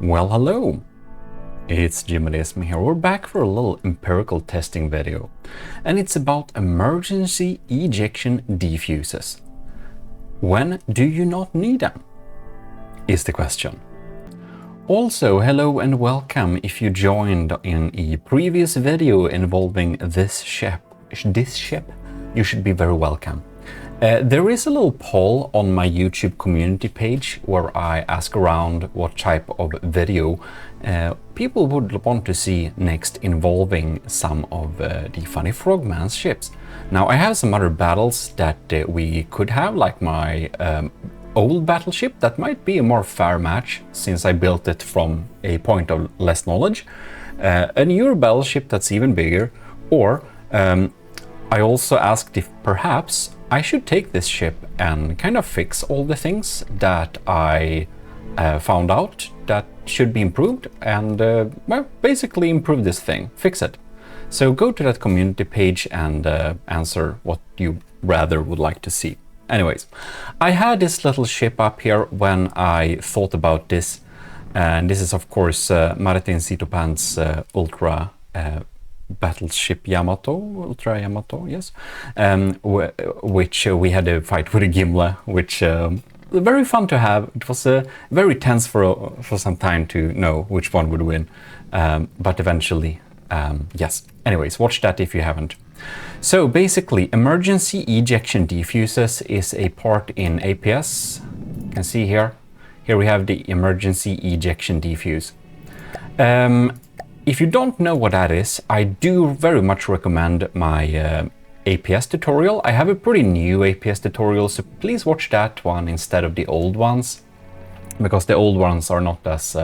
Well, hello! It's Gmodism here. We're back for a little empirical testing video, and it's about emergency ejection defuses. When do you not need them? Is the question. Also, hello and welcome if you joined in a previous video involving this ship. You should be very welcome. There is a little poll on my YouTube community page where I ask around what type of video people would want to see next involving some of the funny frogman's ships. Now I have some other battles that we could have, like my old battleship that might be a more fair match since I built it from a point of less knowledge, a newer battleship that's even bigger, or I also asked if perhaps I should take this ship and kind of fix all the things that I found out that should be improved and, well, basically improve this thing, fix it. So go to that community page and answer what you rather would like to see. Anyways, I had this little ship up here when I thought about this, and this is of course Martin Sitopan's Ultra battleship Yamato, Ultra Yamato, yes, which we had a fight with a Gimle, which very fun to have. It was very tense for some time to know which one would win, but eventually, yes. Anyways, watch that if you haven't. So basically, emergency ejection defuses is a part in APS. You can see here. Here we have the emergency ejection defuse. If you don't know what that is, I do very much recommend my APS tutorial. I have a pretty new APS tutorial, so please watch that one instead of the old ones, because the old ones are not as...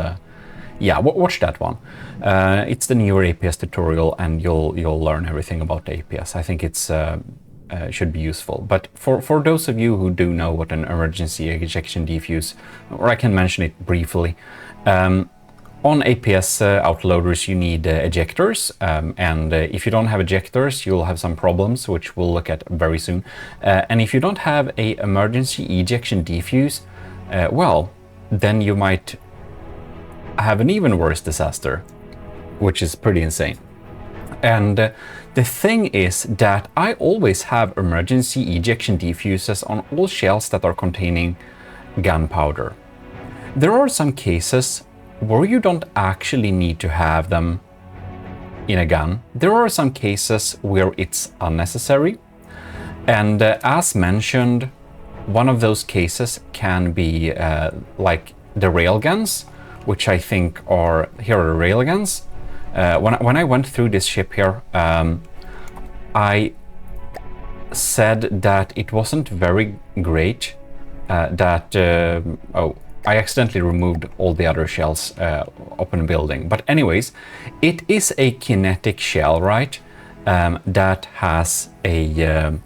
yeah, watch that one. It's the newer APS tutorial and you'll learn everything about the APS. I think it's should be useful. But for those of you who do know what an emergency ejection defuse, or I can mention it briefly, on APS autoloaders you need ejectors, and if you don't have ejectors you'll have some problems, which we'll look at very soon. And if you don't have a emergency ejection defuse, well, then you might have an even worse disaster, which is pretty insane. And the thing is that I always have emergency ejection defuses on all shells that are containing gunpowder. There are some cases where you don't actually need to have them in a gun. There are some cases where it's unnecessary, and as mentioned, one of those cases can be like the railguns, which I think are... here are the railguns. When I went through this ship here, I said that it wasn't very great, that... oh, I accidentally removed all the other shells open building. But anyways, it is a kinetic shell, right? That has a...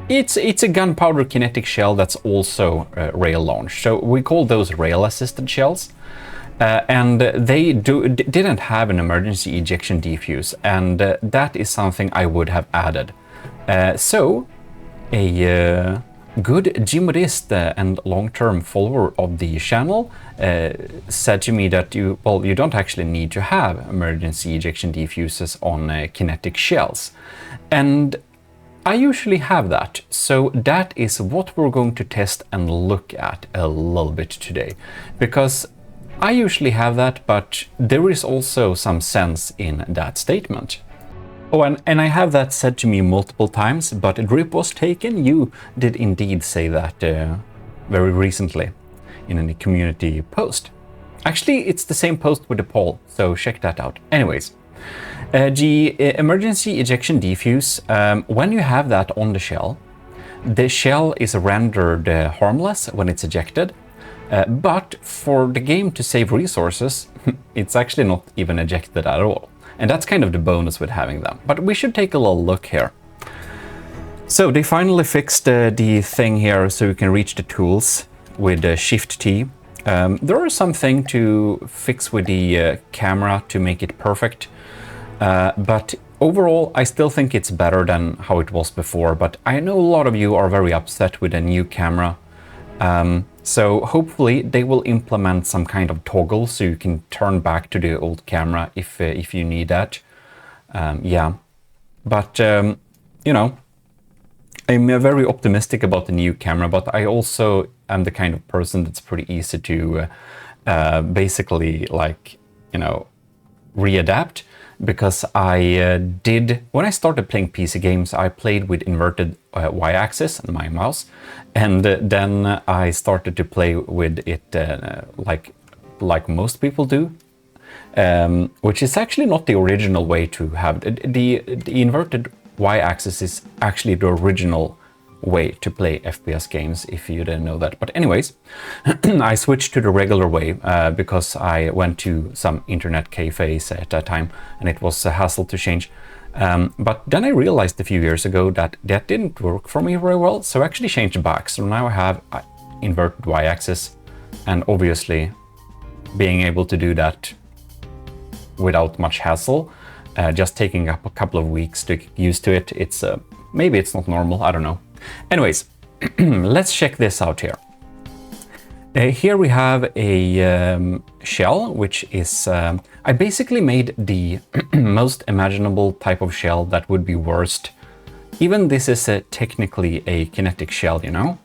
It's a gunpowder kinetic shell that's also rail launched. So we call those rail assisted shells. And they didn't have an emergency ejection defuse, and that is something I would have added. So a good Gmodist and long-term follower of the channel said to me that you don't actually need to have emergency ejection defuses on kinetic shells. And I usually have that, so that is what we're going to test and look at a little bit today. Because I usually have that, but there is also some sense in that statement. Oh, and I have that said to me multiple times, but a grip was taken. You did indeed say that very recently in a community post. Actually, it's the same post with the poll, so check that out. Anyways, the emergency ejection defuse, when you have that on the shell is rendered harmless when it's ejected, but for the game to save resources, it's actually not even ejected at all. And that's kind of the bonus with having them. But we should take a little look here. So they finally fixed the thing here so you can reach the tools with Shift T. There are some things to fix with the camera to make it perfect. But overall, I still think it's better than how it was before. But I know a lot of you are very upset with a new camera. So hopefully they will implement some kind of toggle so you can turn back to the old camera if you need that. Yeah, but you know, I'm very optimistic about the new camera, but I also am the kind of person that's pretty easy to basically, like, you know, readapt, because I did, when I started playing PC games, I played with inverted y-axis on my mouse, and then I started to play with it like most people do, which is actually not the original way to have it. The inverted y-axis is actually the original way to play FPS games, if you didn't know that. But anyways, I switched to the regular way because I went to some internet cafes at that time and it was a hassle to change. But then I realized a few years ago that that didn't work for me very well, so I actually changed back. So now I have inverted y-axis, and obviously being able to do that without much hassle, just taking up a couple of weeks to get used to it. It's maybe it's not normal, I don't know. Anyways, let's check this out here. Here we have a shell, which is, I basically made the most imaginable type of shell that would be worst. Even this is technically a kinetic shell, you know?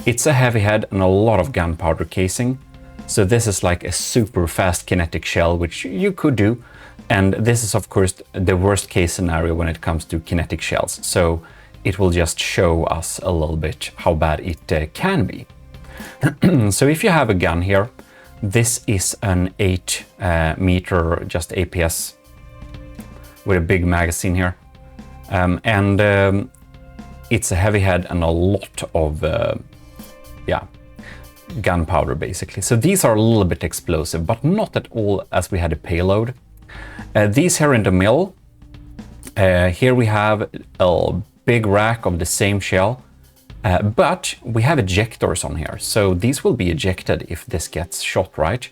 It's a heavy head and a lot of gunpowder casing. So this is like a super fast kinetic shell, which you could do. And this is, of course, the worst case scenario when it comes to kinetic shells. So it will just show us a little bit how bad it can be. So if you have a gun here, this is an 8 meter just APS with a big magazine here. It's a heavy head and a lot of gunpowder basically. So these are a little bit explosive, but not at all as we had a payload. These here in the middle, here we have a big rack of the same shell, but we have ejectors on here. So these will be ejected if this gets shot right.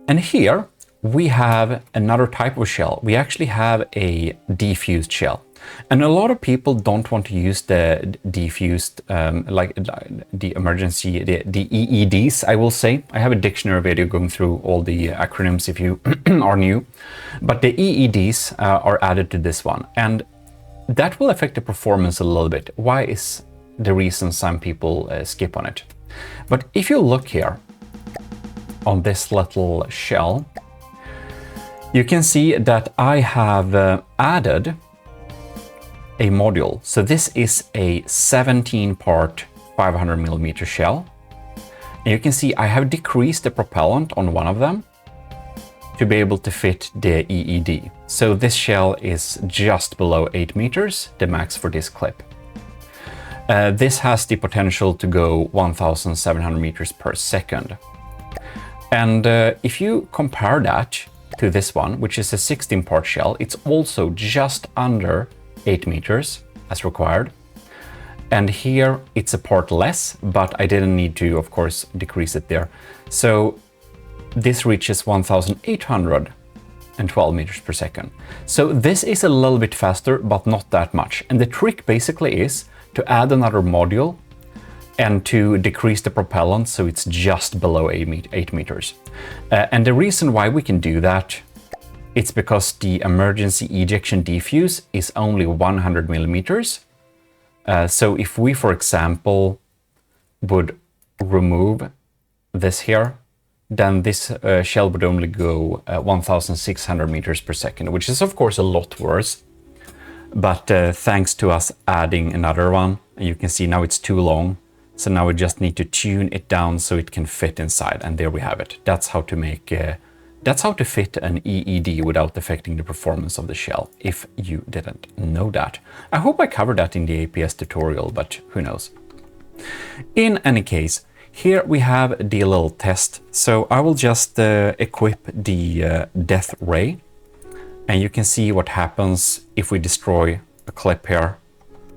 And here we have another type of shell. We actually have a defused shell. And a lot of people don't want to use the defused, like the emergency, the EEDs, I will say. I have a dictionary video going through all the acronyms if you are new. But the EEDs are added to this one. And that will affect the performance a little bit. Why is the reason some people skip on it? But if you look here on this little shell, you can see that I have added a module. So this is a 17-part 500mm shell. And you can see I have decreased the propellant on one of them to be able to fit the EED. So this shell is just below 8 meters, the max for this clip. This has the potential to go 1,700 meters per second. And if you compare that to this one, which is a 16-part shell, it's also just under 8 meters as required. And here it's a part less, but I didn't need to, of course, decrease it there. So this reaches 1,812 meters per second. So this is a little bit faster, but not that much. And the trick basically is to add another module and to decrease the propellant so it's just below 8 meters. And the reason why we can do that, it's because the emergency ejection defuse is only 100 millimeters. So if we, for example, would remove this here, then this shell would only go 1,600 meters per second, which is of course a lot worse. But thanks to us adding another one, you can see now it's too long. So now we just need to tune it down so it can fit inside, and there we have it. That's how to make that's how to fit an EED without affecting the performance of the shell, if you didn't know that. I hope I covered that in the APS tutorial, but who knows. In any case, here we have the little test. So I will just equip the death ray, and you can see what happens if we destroy a clip here.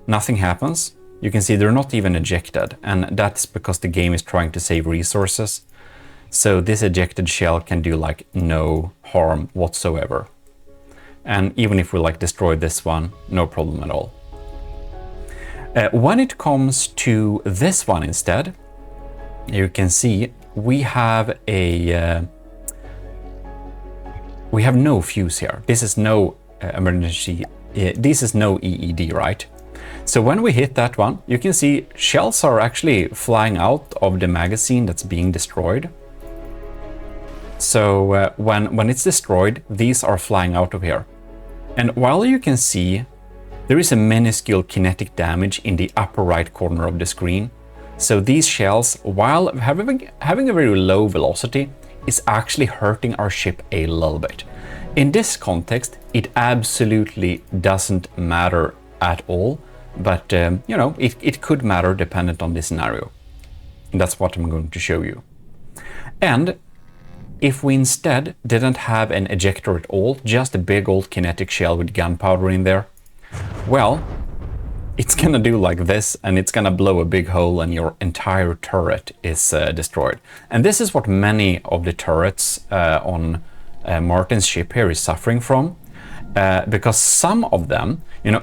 Nothing happens. You can see they're not even ejected, and that's because the game is trying to save resources. So this ejected shell can do like no harm whatsoever. And even if we like destroy this one, no problem at all. When it comes to this one instead, you can see we have no fuse here. This is no this is no EED, right? So when we hit that one, you can see shells are actually flying out of the magazine that's being destroyed. So when it's destroyed, these are flying out of here. And while you can see there is a minuscule kinetic damage in the upper right corner of the screen, so these shells, while having a very low velocity, is actually hurting our ship a little bit. In this context, it absolutely doesn't matter at all, but you know, it could matter dependent on the scenario. And that's what I'm going to show you. And if we instead didn't have an ejector at all, just a big old kinetic shell with gunpowder in there, well, it's gonna do like this, and it's gonna blow a big hole and your entire turret is destroyed. And this is what many of the turrets on Martin's ship here is suffering from, because some of them, you know,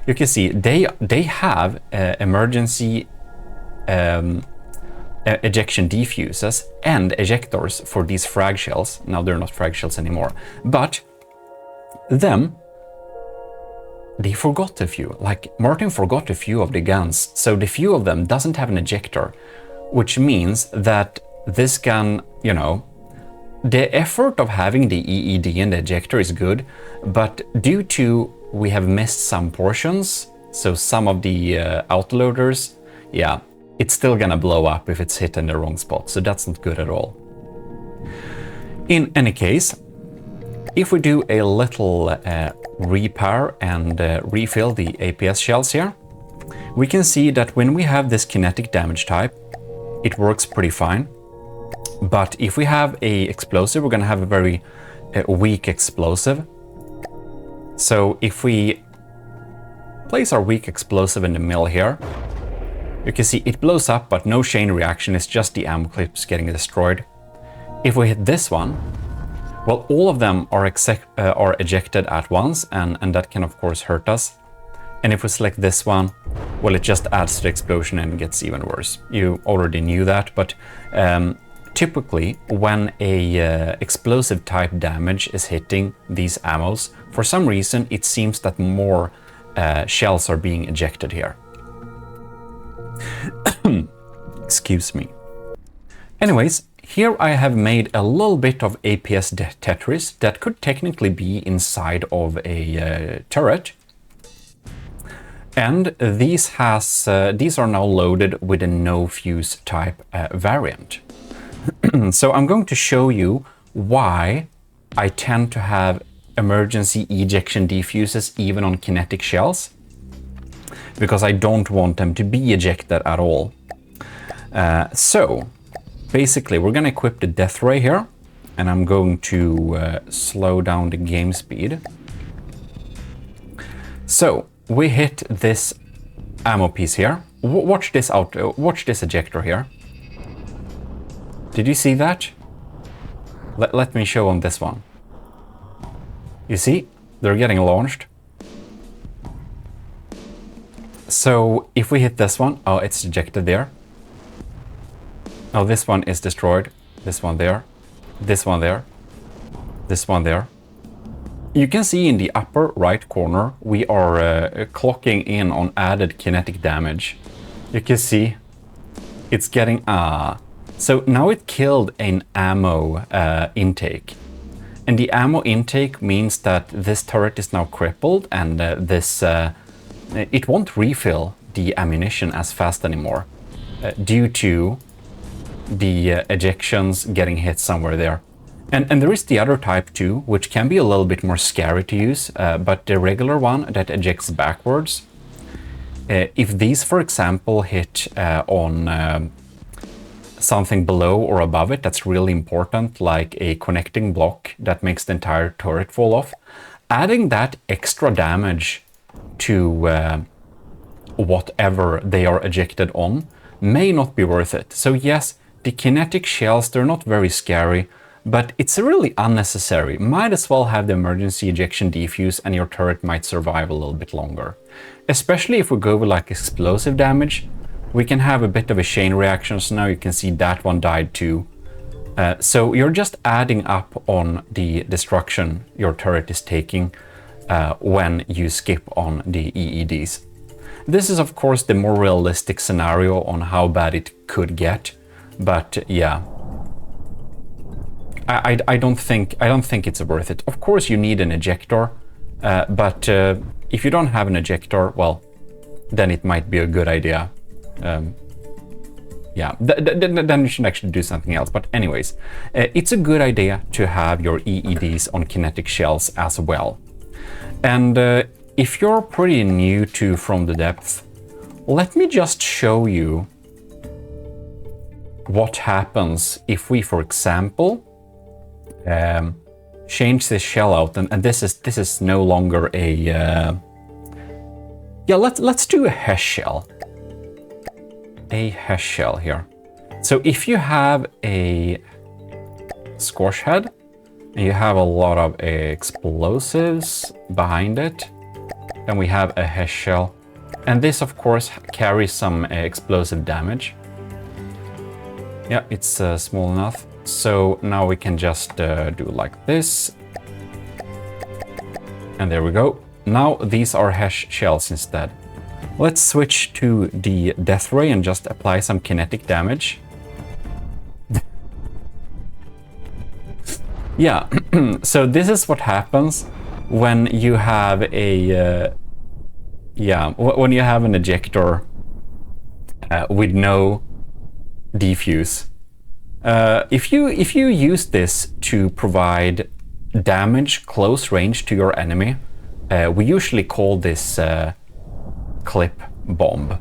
you can see they have emergency ejection defuses and ejectors for these frag shells. Now they're not frag shells anymore, but they forgot a few. Like Martin forgot a few of the guns, so the few of them doesn't have an ejector, which means that this gun, you know, the effort of having the EED and the ejector is good, but due to we have missed some portions, so some of the autoloaders, yeah, it's still gonna blow up if it's hit in the wrong spot, so that's not good at all. In any case, if we do a little repair and refill the APS shells here, we can see that when we have this kinetic damage type, it works pretty fine. But if we have a explosive, we're gonna have a very weak explosive. So if we place our weak explosive in the middle here, you can see it blows up, but no chain reaction, it's just the ammo clips getting destroyed. If we hit this one, well, all of them are ejected at once, and that can of course hurt us. And if we select this one, well, it just adds to the explosion and gets even worse. You already knew that, but typically when a explosive type damage is hitting these ammos, for some reason it seems that more shells are being ejected here. Excuse me. Anyways, here I have made a little bit of APS Tetris that could technically be inside of a turret. And these are now loaded with a no fuse type variant. So I'm going to show you why I tend to have emergency ejection defuses even on kinetic shells, because I don't want them to be ejected at all. So basically we're going to equip the death ray here, and I'm going to slow down the game speed. So we hit this ammo piece here. Watch this watch this ejector here. Did you see that? Let me show on this one. You see, they're getting launched. So if we hit this one, oh, it's ejected there. Oh, this one is destroyed. This one there. This one there. This one there. You can see in the upper right corner, we are clocking in on added kinetic damage. You can see it's getting, so now it killed an ammo intake. And the ammo intake means that this turret is now crippled, and it won't refill the ammunition as fast anymore due to the ejections getting hit somewhere there. And there is the other type too, which can be a little bit more scary to use, but the regular one that ejects backwards, if these, for example, hit on something below or above it that's really important, like a connecting block that makes the entire turret fall off, adding that extra damage to whatever they are ejected on may not be worth it. So yes, the kinetic shells, they're not very scary, but it's really unnecessary. Might as well have the emergency ejection defuse and your turret might survive a little bit longer. Especially if we go with like explosive damage, we can have a bit of a chain reaction. So now you can see that one died too. So you're just adding up on the destruction your turret is taking when you skip on the EEDs. This is of course the more realistic scenario on how bad it could get, but yeah, I don't think it's worth it. Of course you need an ejector, but if you don't have an ejector, well, then it might be a good idea. Yeah, then you should actually do something else. But anyways, it's a good idea to have your EEDs on kinetic shells as well. And if you're pretty new to From the Depths, let me just show you what happens if we, for example, change this shell out. And this is no longer a yeah. Let's do a hash shell. A hash shell here. So if you have a squash head and you have a lot of explosives behind it, then we have a hash shell, and this of course carries some explosive damage. Yeah, it's small enough. So now we can just do like this, and there we go. Now these are hash shells instead. Let's switch to the death ray and just apply some kinetic damage. Yeah, so this is what happens when you have a when you have an ejector with no defuse. If you use this to provide damage close range to your enemy, we usually call this clip bomb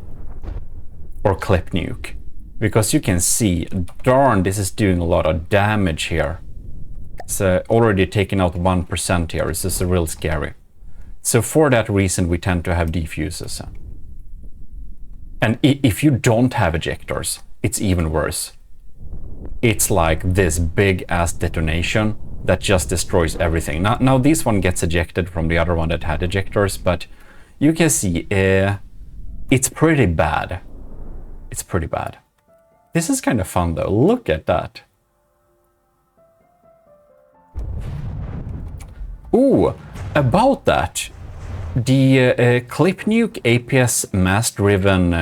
or clip nuke, because you can see, darn, this is doing a lot of damage here. It's already taken out 1% here. This is real scary. So for that reason, we tend to have defuses. And if you don't have ejectors, it's even worse. It's like this big ass detonation that just destroys everything. Now this one gets ejected from the other one that had ejectors, but you can see it's pretty bad. It's pretty bad. This is kind of fun though. Look at that. Ooh, about that, the clip nuke APS mass-driven,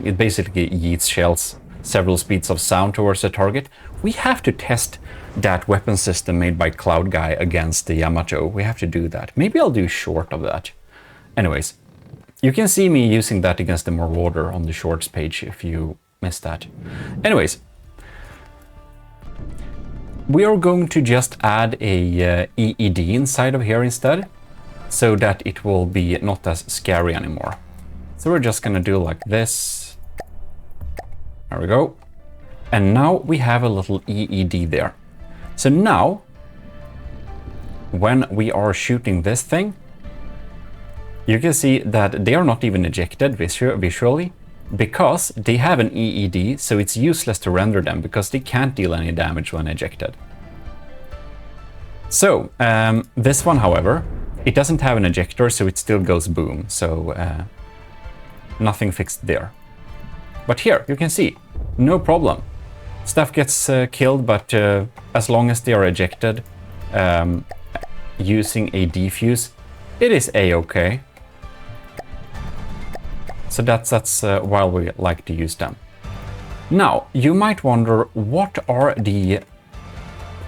it basically yeets shells several speeds of sound towards the target. We have to test that weapon system made by Cloud Guy against the Yamato. We have to do that. Maybe I'll do short of that. Anyways, you can see me using that against the Marauder on the shorts page if you missed that. Anyways, we are going to just add a EED inside of here instead, so that it will be not as scary anymore. So we're just gonna do like this. There we go. And now we have a little EED there. So now, when we are shooting this thing, you can see that they are not even ejected visually, because they have an EED, so it's useless to render them because they can't deal any damage when ejected. So this one, however, it doesn't have an ejector, so it still goes boom. So nothing fixed there. But here you can see, no problem. Stuff gets killed, but as long as they are ejected using a defuse, it is a-okay. So that's why we like to use them. Now, you might wonder, what are the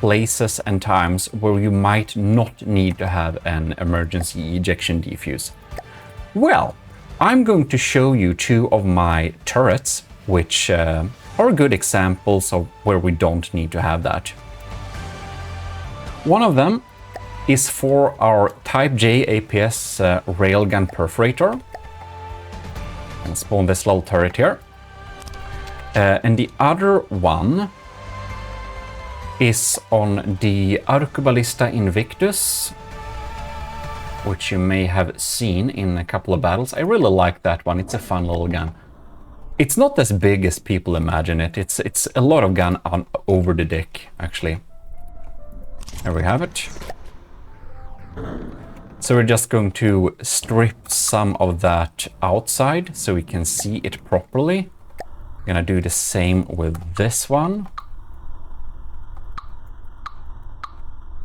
places and times where you might not need to have an emergency ejection defuse? Well, I'm going to show you two of my turrets, which are good examples of where we don't need to have that. One of them is for our Type J APS Railgun perforator. I'll spawn this little turret here. And the other one is on the Arqueballista Invictus, which you may have seen in a couple of battles. I really like that one. It's a fun little gun. It's not as big as people imagine it. It's a lot of gun on over the dick, actually. There we have it. So we're just going to strip some of that outside so we can see it properly. Gonna do the same with this one.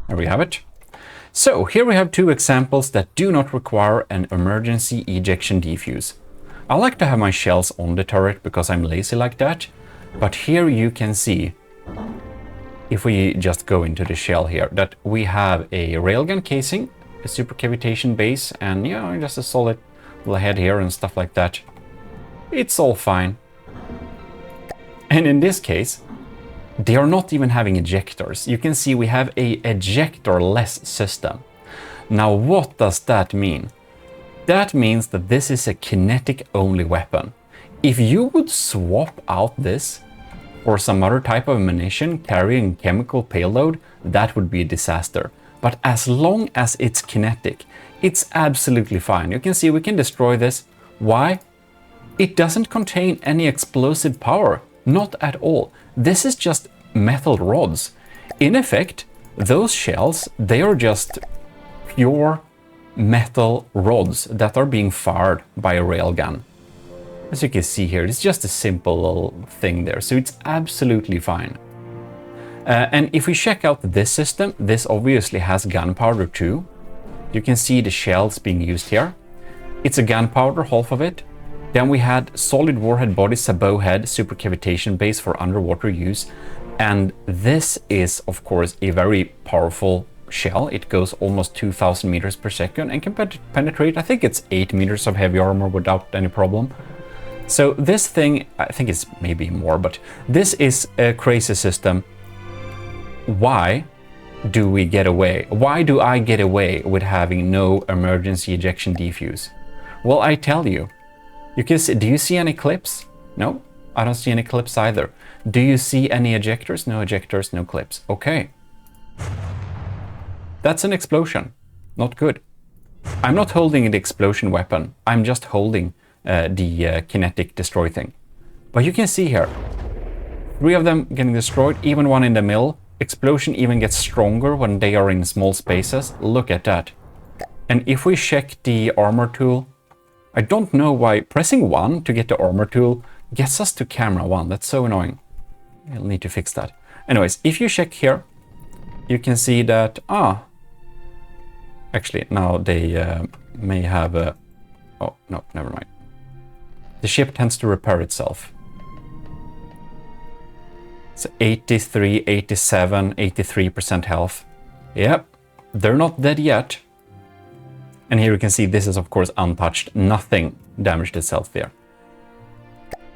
There we have it. So here we have two examples that do not require an emergency ejection defuse. I like to have my shells on the turret because I'm lazy like that. But here you can see, if we just go into the shell here, that we have a railgun casing, a supercavitation base, and yeah, just a solid little head here and stuff like that. It's all fine. And in this case, they are not even having ejectors. You can see we have a ejector-less system. Now, what does that mean? That means that this is a kinetic-only weapon. If you would swap out this for some other type of ammunition carrying chemical payload, that would be a disaster. But as long as it's kinetic, it's absolutely fine. You can see we can destroy this. Why? It doesn't contain any explosive power. Not at all. This is just metal rods. In effect, those shells, they are just pure metal rods that are being fired by a railgun. As you can see here, it's just a simple little thing there, so it's absolutely fine. And if we check out this system, this obviously has gunpowder too. You can see the shells being used here. It's a gunpowder, half of it. Then we had solid warhead body, sabot head, supercavitation base for underwater use. And this is, of course, a very powerful shell. It goes almost 2000 meters per second and can penetrate, I think it's 8 meters of heavy armor without any problem. So this thing, I think it's maybe more, but this is a crazy system. Why do we get away? Why do I get away with having no emergency ejection defuse? Well, I tell you. You can see, do you see any clips? No, I don't see any clips either. Do you see any ejectors? No ejectors, no clips. Okay. That's an explosion. Not good. I'm not holding the explosion weapon. I'm just holding the kinetic destroy thing. But you can see here, 3 of them getting destroyed, even one in the middle. Explosion even gets stronger when they are in small spaces. Look at that. And if we check the armor tool, I don't know why pressing 1 to get the armor tool gets us to camera 1. That's so annoying. I'll need to fix that. Anyways, if you check here, you can see that, actually now they may have a, oh no, never mind. The ship tends to repair itself. It's 83, 87, 83% health. Yep, they're not dead yet. And here you can see this is of course untouched, nothing damaged itself there.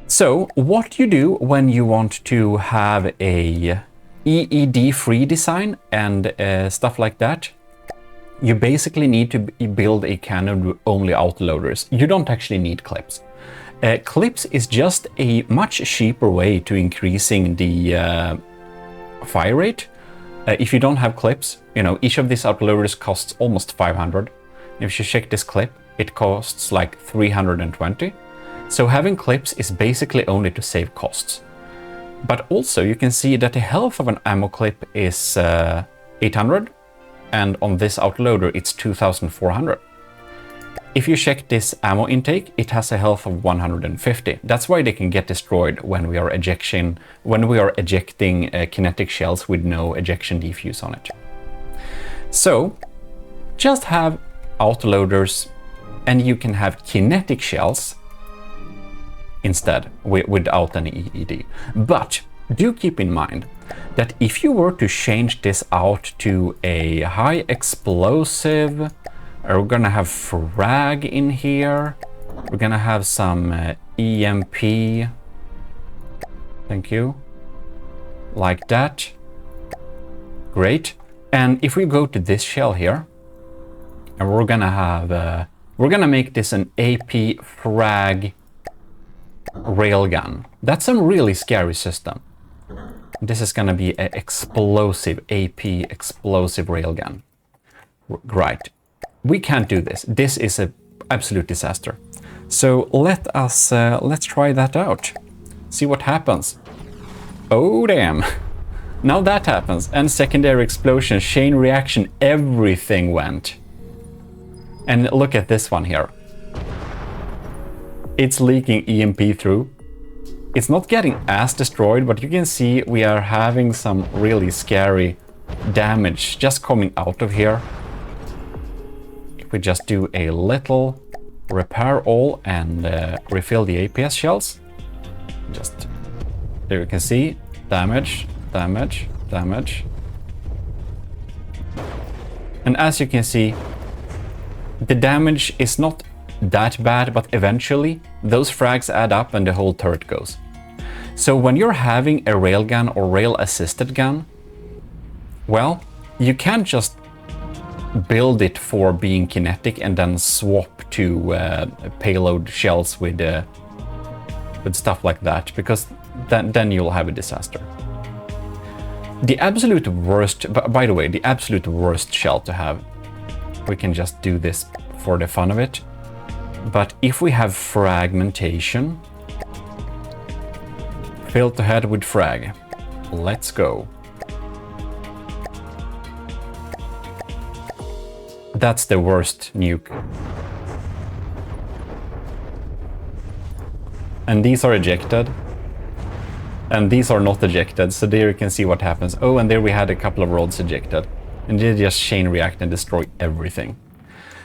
So what you do when you want to have a EED free design and stuff like that, you basically need to build a cannon with only autoloaders. You don't actually need clips. Clips is just a much cheaper way to increasing the fire rate. If you don't have clips, you know, each of these autoloaders costs almost 500. If you check this clip, it costs like 320. So having clips is basically only to save costs. But also you can see that the health of an ammo clip is 800, and on this autoloader it's 2400. If you check this ammo intake, it has a health of 150. That's why they can get destroyed when we are ejecting kinetic shells with no ejection defuse on it. So just have autoloaders and you can have kinetic shells instead without any EED. But do keep in mind that if you were to change this out to a high explosive, we're gonna have frag in here, we're gonna have some EMP, thank you, like that, great. And if we go to this shell here, and we're gonna have, we're gonna make this an AP frag railgun. That's a really scary system. This is gonna be an explosive AP explosive railgun. Right. We can't do this. This is an absolute disaster. So let's try that out. See what happens. Oh damn. Now that happens, and secondary explosion, chain reaction, everything went. And look at this one here. It's leaking EMP through. It's not getting as destroyed, but you can see we are having some really scary damage just coming out of here. If we just do a little repair all and refill the APS shells. Just, there you can see, damage, damage, damage. And as you can see, the damage is not that bad, but eventually those frags add up and the whole turret goes. So when you're having a railgun or rail-assisted gun, well, you can't just build it for being kinetic and then swap to payload shells with stuff like that, because then you'll have a disaster. The absolute worst, by the way, the absolute worst shell to have, we can just do this for the fun of it. But if we have fragmentation, fill to head with frag. Let's go. That's the worst nuke. And these are ejected. And these are not ejected, so there you can see what happens. Oh, and there we had a couple of rods ejected. And they just chain react and destroy everything.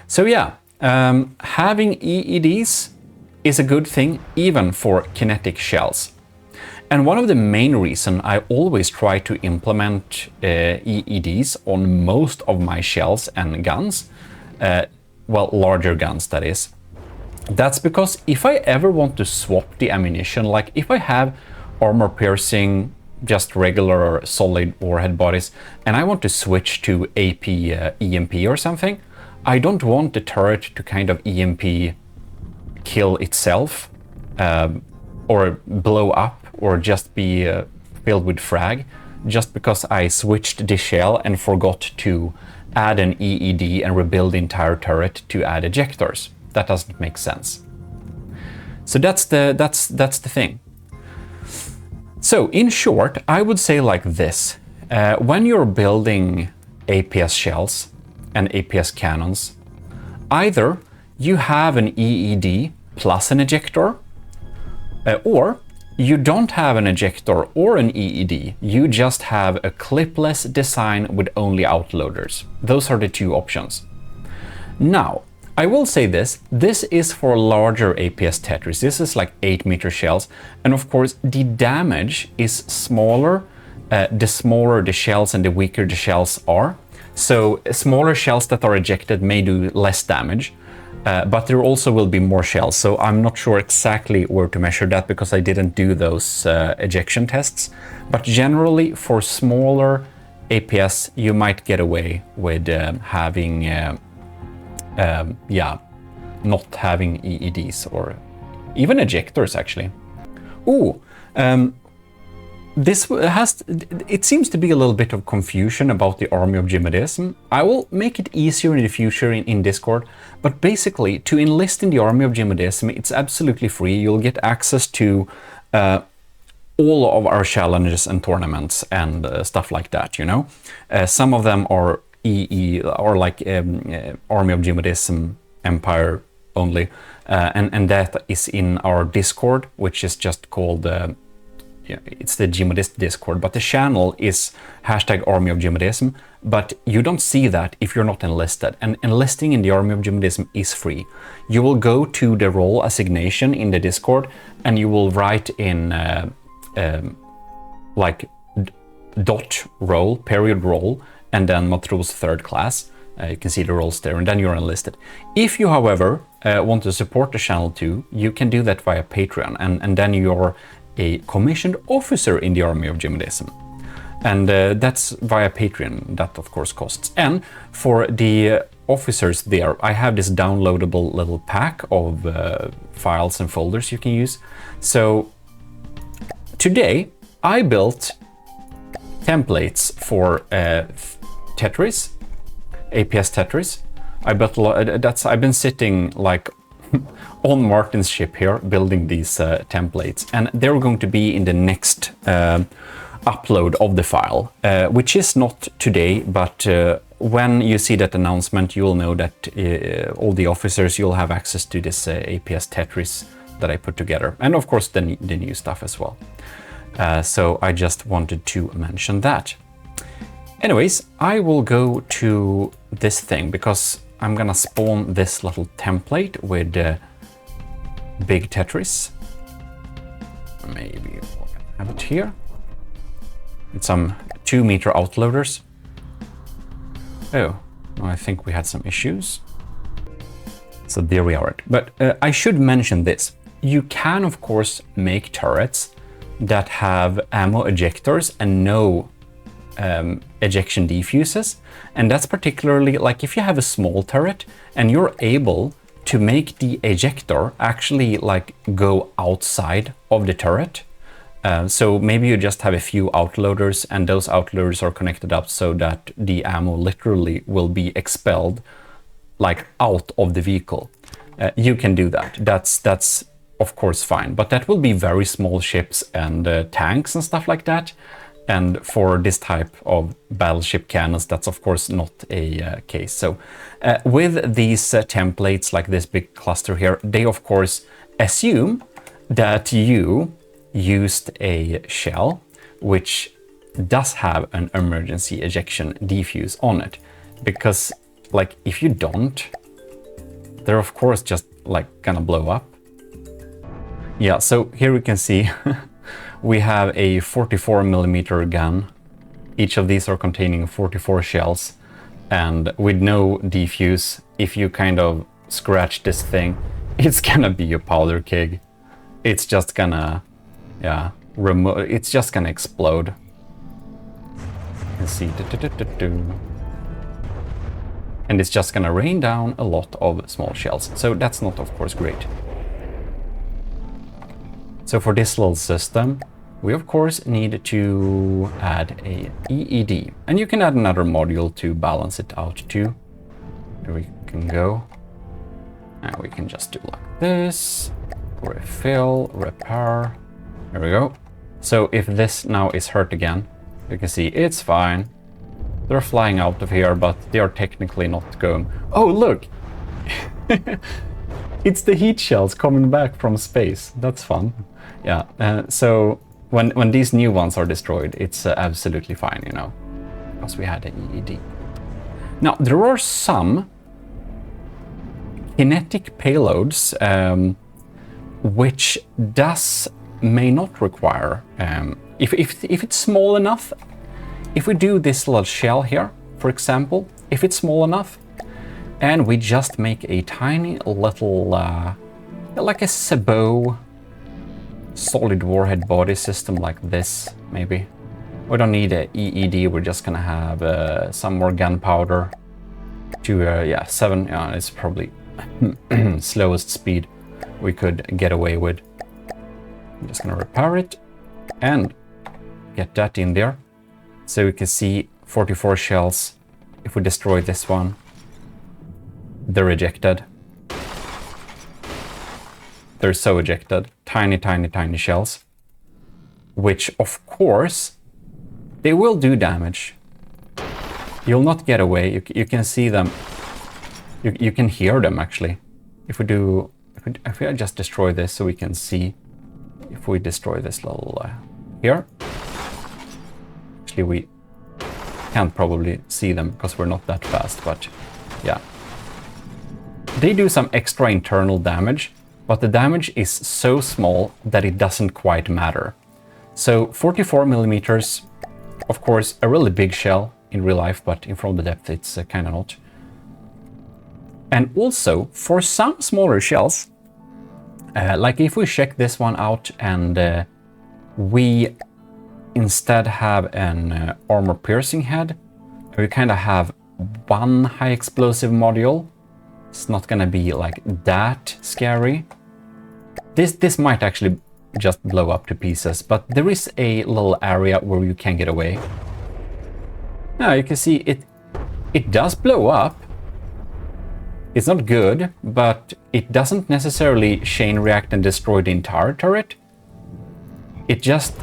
So yeah, having EEDs is a good thing, even for kinetic shells. And one of the main reasons I always try to implement EEDs on most of my shells and guns, well, larger guns that is, that's because if I ever want to swap the ammunition, like if I have armor piercing, just regular solid warhead bodies, and I want to switch to AP EMP or something, I don't want the turret to kind of EMP kill itself or blow up or just be filled with frag, just because I switched the shell and forgot to add an EED and rebuild the entire turret to add ejectors. That doesn't make sense. So that's the thing. So in short, I would say like this. When you're building APS shells and APS cannons, either you have an EED plus an ejector, or you don't have an ejector or an EED, you just have a clipless design with only autoloaders. Those are the two options. Now, I will say this is for larger APS Tetris. This is like 8-meter shells, and of course the damage is smaller the smaller the shells and the weaker the shells are. So smaller shells that are ejected may do less damage, but there also will be more shells. So I'm not sure exactly where to measure that because I didn't do those ejection tests. But generally for smaller APS, you might get away with having, not having EEDs or even ejectors actually. Ooh, it seems to be a little bit of confusion about the army of Gmodism. I will make it easier in the future in Discord, but basically to enlist in the army of Gmodism, it's absolutely free. You'll get access to all of our challenges and tournaments and stuff like that, you know. Some of them are or like army of Gmodism Empire only, and that is in our Discord, which is just called it's the Gmodist Discord, but the channel is #Army of Gmodism, but you don't see that if you're not enlisted. And enlisting in the Army of Gmodism is free. You will go to the role assignation in the Discord and you will write in like dot role, period role, and then Matros 3rd class. You can see the roles there, and then you're enlisted. If you, however, want to support the channel too, you can do that via Patreon, and then you're a commissioned officer in the Army of Gmodism. And that's via Patreon, that of course costs. And for the officers there, I have this downloadable little pack of files and folders you can use. So today I built templates for Tetris, APS Tetris. I built I've been sitting like on Martin's ship here building these templates, and they're going to be in the next upload of the file, which is not today, but when you see that announcement, you will know that all the officers, you'll have access to this APS Tetris that I put together, and of course the new stuff as well. So I just wanted to mention that. Anyways, I will go to this thing because I'm gonna spawn this little template with big Tetris. Maybe we'll have it here. It's some 2-meter autoloaders. Oh, I think we had some issues. So there we are. But I should mention this. You can, of course, make turrets that have ammo ejectors and no ejection defuses. And that's particularly like if you have a small turret and you're able to make the ejector actually like go outside of the turret. So maybe you just have a few autoloaders and those autoloaders are connected up so that the ammo literally will be expelled like out of the vehicle. You can do that. That's of course fine, but that will be very small ships and tanks and stuff like that. And for this type of battleship cannons, that's of course not a case. So with these templates like this big cluster here, they of course assume that you used a shell which does have an emergency ejection defuse on it, because like if you don't, they're of course just like gonna blow up. Yeah, so here we can see we have a 44mm gun. Each of these are containing 44 shells, and with no defuse, if you kind of scratch this thing, it's gonna be a powder keg. It's just gonna, yeah, it's just gonna explode. You can see, and it's just gonna rain down a lot of small shells. So that's not, of course, great. So for this little system, we of course need to add a EED, and you can add another module to balance it out too. There we can go. And we can just do like this, refill, repair. There we go. So if this now is hurt again, you can see it's fine. They're flying out of here, but they are technically not going. Oh, look! It's the heat shells coming back from space. That's fun. Yeah, so when these new ones are destroyed, it's absolutely fine, you know, because we had an EED. Now, there are some kinetic payloads which may not require, if it's small enough, if we do this little shell here, for example, if it's small enough, and we just make a tiny little, like a sabot solid warhead body system like this, maybe. We don't need a EED, we're just gonna have some more gunpowder to, yeah, 7, it's probably slowest speed we could get away with. I'm just gonna repair it and get that in there. So we can see 44 shells. If we destroy this one, they're ejected. They're so ejected. Tiny, tiny, tiny shells. Which, of course, they will do damage. You'll not get away. You can see them. You can hear them, actually. If we just destroy this so we can see. If we destroy this little here. Actually, we can't probably see them because we're not that fast, but yeah. They do some extra internal damage, but the damage is so small that it doesn't quite matter. So 44mm, of course, a really big shell in real life, but in from the depth it's kind of not. And also, for some smaller shells, like if we check this one out and we instead have an armor piercing head, we kind of have one high explosive module. It's not gonna be like that scary. This might actually just blow up to pieces, but there is a little area where you can get away. Now you can see it does blow up. It's not good, but it doesn't necessarily chain react and destroy the entire turret. It just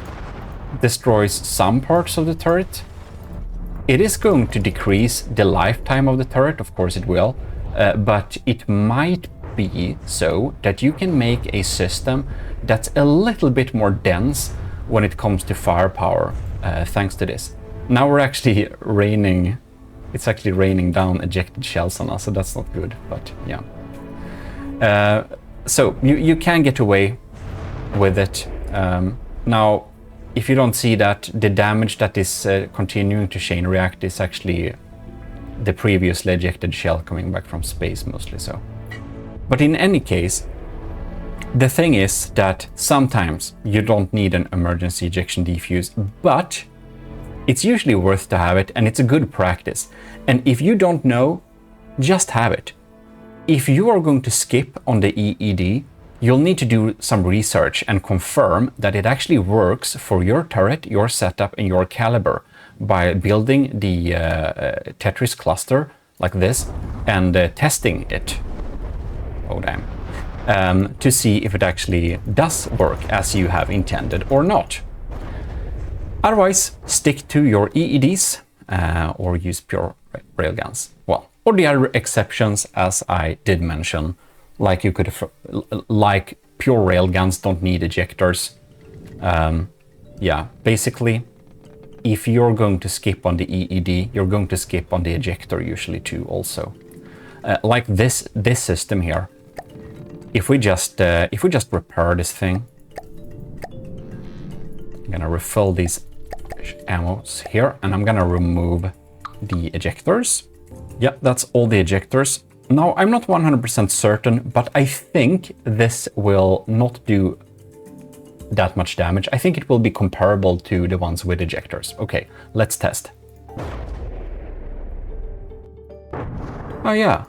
destroys some parts of the turret, it is going to decrease the lifetime of the turret, of course it will, but it might be so that you can make a system that's a little bit more dense when it comes to firepower, thanks to this. Now we're actually raining, it's actually raining down ejected shells on us, so that's not good, but yeah. So you can get away with it. Now, if you don't see that, the damage that is continuing to chain react is actually the previously ejected shell coming back from space, mostly so. But in any case, the thing is that sometimes you don't need an emergency ejection defuse, but it's usually worth to have it, and it's a good practice. And if you don't know, just have it. If you are going to skip on the EED, you'll need to do some research and confirm that it actually works for your turret, your setup, and your caliber by building the Tetris cluster like this and testing it. Oh damn. To see if it actually does work as you have intended or not. Otherwise, stick to your EEDs or use pure railguns. Well, or the other exceptions, as I did mention, like you could, like pure railguns don't need ejectors. Yeah, basically, if you're going to skip on the EED, you're going to skip on the ejector usually too. Also, like this system here. If we just repair this thing, I'm gonna refill these ammos here, and I'm gonna remove the ejectors. Yeah, that's all the ejectors. Now, I'm not 100% certain, but I think this will not do that much damage. I think it will be comparable to the ones with ejectors. Okay, let's test. Oh yeah.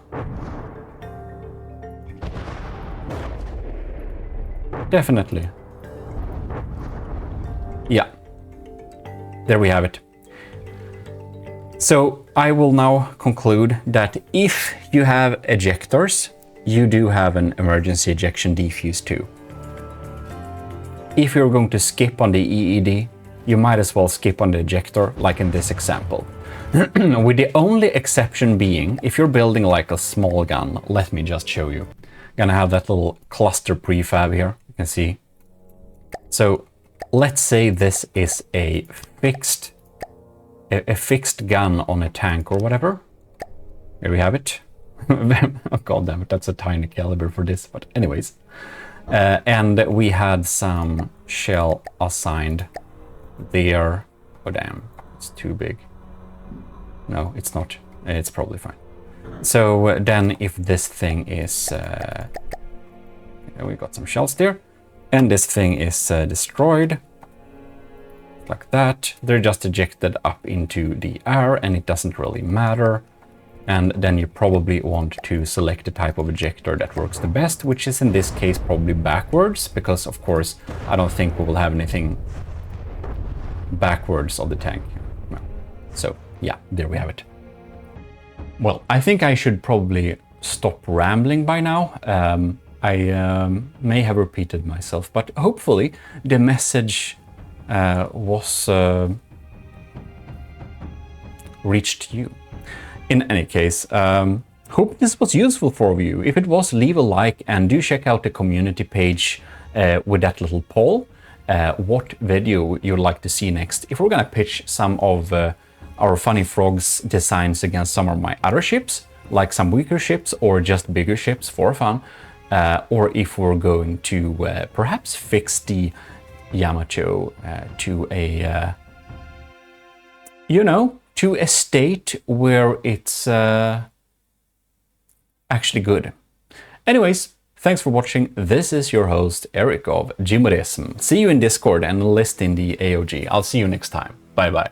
Definitely. Yeah. There we have it. So I will now conclude that if you have ejectors, you do have an emergency ejection defuse too. If you're going to skip on the EED, you might as well skip on the ejector, like in this example. With the only exception being, if you're building like a small gun, let me just show you. I'm gonna have that little cluster prefab here, you can see. So let's say this is a fixed gun on a tank or whatever. Here we have it. Oh god damn it, that's a tiny caliber for this, but anyways. And we had some shell assigned there. Oh damn, it's too big. No, it's not. It's probably fine. So then if this thing is... we got some shells there. And this thing is destroyed. Like that. They're just ejected up into the air and it doesn't really matter. And then you probably want to select the type of ejector that works the best, which is in this case probably backwards, because of course I don't think we will have anything backwards of the tank. No. So yeah, there we have it. Well, I think I should probably stop rambling by now. I may have repeated myself, but hopefully the message was reached you. In any case, hope this was useful for you. If it was, leave a like and do check out the community page with that little poll. What video you'd like to see next. If we're gonna pitch some of our Funny Frogs designs against some of my other ships, like some weaker ships or just bigger ships for fun, or if we're going to perhaps fix the Yamato to a, you know, to a state where it's actually good. Anyways, thanks for watching. This is your host, Eric of Gmodism. See you in Discord and list in the AOG. I'll see you next time. Bye bye.